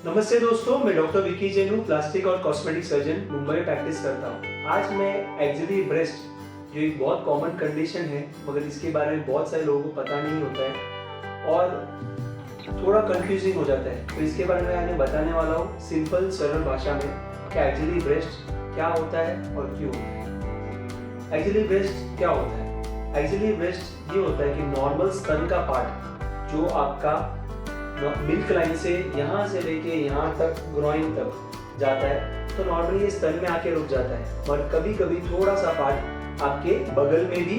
नमस्ते दोस्तों, मैं डॉक्टर विकी जैन हूँ, प्लास्टिक और कॉस्मेटिक सर्जन, मुंबई में प्रैक्टिस करता हूँ। आज मैं एक्जिलरी ब्रेस्ट जो एक बहुत कॉमन कंडीशन है मगर इसके बारे में बहुत सारे लोगों को पता नहीं होता है और थोड़ा कंफ्यूजिंग हो जाता है, तो इसके बारे में मैं बताने वाला हूँ सिंपल सरल भाषा में कि एक्जिलरी ब्रेस्ट क्या होता है और क्यों होता है। एक्जिलरी ब्रेस्ट क्या होता है? एक्जिलरी ब्रेस्ट ये होता है कि नॉर्मल स्तन का पार्ट जो आपका मिल्क लाइन से यहाँ से लेके यहाँ तक ग्रोइन तक जाता है, तो नॉर्मली ये स्तन में आके रुक जाता है, पर कभी कभी थोड़ा सा पार्ट आपके बगल में भी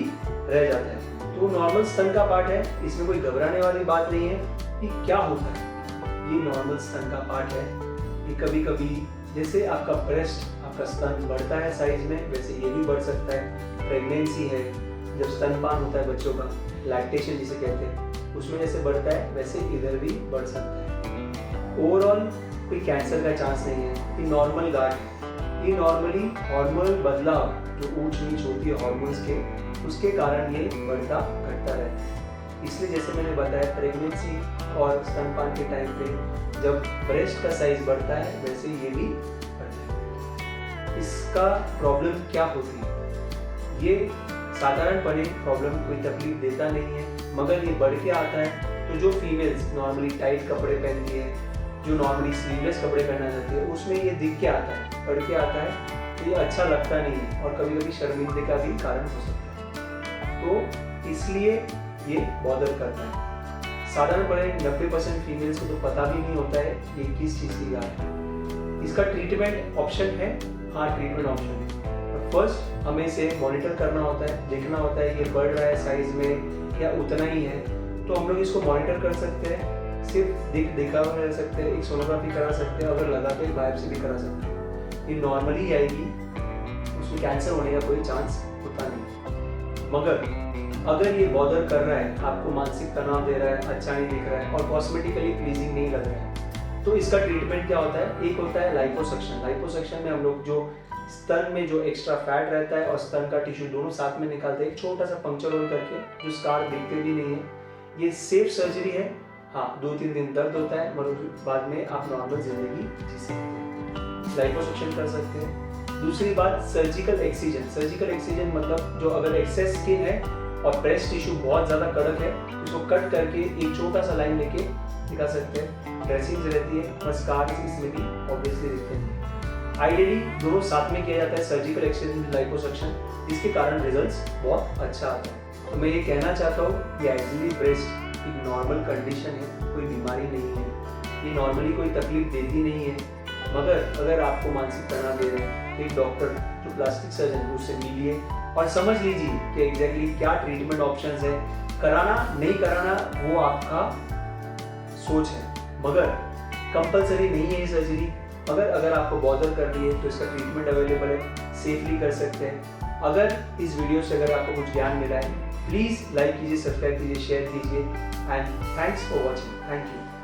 रह जाता है। तो नॉर्मल स्तन का पार्ट है, इसमें कोई घबराने वाली बात नहीं है कि क्या होता है। ये नॉर्मल स्तन का पार्ट है। ये कभी कभी जैसे आपका ब्रेस्ट, आपका स्तन बढ़ता है साइज में, वैसे ये भी बढ़ सकता है। प्रेगनेंसी है, जब स्तनपान होता है बच्चों का, लैक्टेशन जिसे कहते हैं, उसमें जैसे बढ़ता है वैसे इधर भी बढ़ सकता है। ओवरऑल कोई कैंसर का चांस नहीं है। ये नॉर्मल गार्ड है। ये नॉर्मली हार्मोनल बदलाव जो ऊंच नीच होती है हार्मोन्स के, उसके कारण ये बढ़ता घटता रहता है। इसलिए जैसे मैंने बताया, प्रेगनेंसी और स्तनपान के टाइम पे जब ब्रेस्ट का साइज बढ़ता है वैसे ये भी बढ़ता है। इसका प्रॉब्लम क्या होती है? ये साधारणपणे प्रॉब्लम कोई तकलीफ देता नहीं है, मगर ये बढ़ के आता है तो जो फीमेल्स नॉर्मली टाइट कपड़े पहनती है, जो नॉर्मली स्लीवलेस कपड़े पहनना चाहती है, उसमें ये दिख के आता है, बढ़ के आता है, तो ये अच्छा लगता नहीं है और कभी कभी शर्मिंदगी का भी कारण हो सकता है। तो इसलिए ये बॉदर करता है। साधारणपणे 90% फीमेल्स को तो पता भी नहीं होता है ये किस चीज़ की गाय है। इसका ट्रीटमेंट ऑप्शन है, हाँ ट्रीटमेंट ऑप्शन है। फर्स्ट हमें इसे मॉनिटर करना होता है, देखना होता है ये बढ़ रहा है साइज में या उतना ही है, तो हम लोग इसको मॉनिटर कर सकते हैं। सिर्फ दिखावा रह सकते हैं, एक सोनोग्राफी करा सकते हैं, अगर लगा तो एक बायोप्सी भी करा सकते हैं। ये नॉर्मली आएगी, उसमें कैंसर होने का कोई चांस होता नहीं। मगर अगर ये बॉदर कर रहा है, आपको मानसिक तनाव दे रहा है, अच्छा नहीं दिख रहा है और कॉस्मेटिकली प्लीजिंग नहीं लग रहा है, तो इसका ट्रीटमेंट क्या होता है? एक होता है लाइपोसक्शन। लाइपोसक्शन में हम लोग जो स्तन में जो एक्स्ट्रा फैट रहता है और स्तन का टिश्यू दोनों साथ में निकालते हैं, एक छोटा सा पंक्चर होल करके, जो स्कार दिखते भी नहीं है। ये सेफ सर्जरी है। हाँ, 2-3 दिन दर्द होता है, मगर बाद में आप नॉर्मल जिंदगी जी सकते हैं। लाइपोसक्शन कर सकते हैं। दूसरी बात, सर्जिकल एक्सीजन। सर्जिकल एक्सीजन मतलब जो अगर एक्सेस स्किन है और ब्रेस्ट टिश्यू बहुत ज़्यादा कड़क है, उसको कट करके एक छोटा सा लाइन लेके निकाल सकते हैं। ड्रेसिंग रहती है और स्कार इसमें भी ऑब्वियसली दिखते हैं। आइडियली दोनों साथ में किया जाता है, सर्जिकल एक्सचेंज लाइपोसक्शन, जिसके कारण रिजल्ट्स बहुत अच्छा आता है। तो मैं ये कहना चाहता हूँ कि एक्जिलरी ब्रेस्ट एक नॉर्मल कंडीशन है, कोई बीमारी नहीं है। ये नॉर्मली कोई तकलीफ देती नहीं है, मगर अगर आपको मानसिक तनाव दे रहे हैं, एक डॉक्टर जो प्लास्टिक सर्जन उससे मिलिए और समझ लीजिए कि एग्जैक्टली क्या ट्रीटमेंट ऑप्शंस है। कराना नहीं कराना वो आपका सोच है, मगर कंपलसरी नहीं है ये सर्जरी। अगर आपको बॉदर कर रही है तो इसका ट्रीटमेंट अवेलेबल है, सेफली कर सकते हैं। अगर इस वीडियो से अगर आपको कुछ ज्ञान मिला है, प्लीज़ लाइक कीजिए, सब्सक्राइब कीजिए, शेयर कीजिए and thanks for watching. Thank you.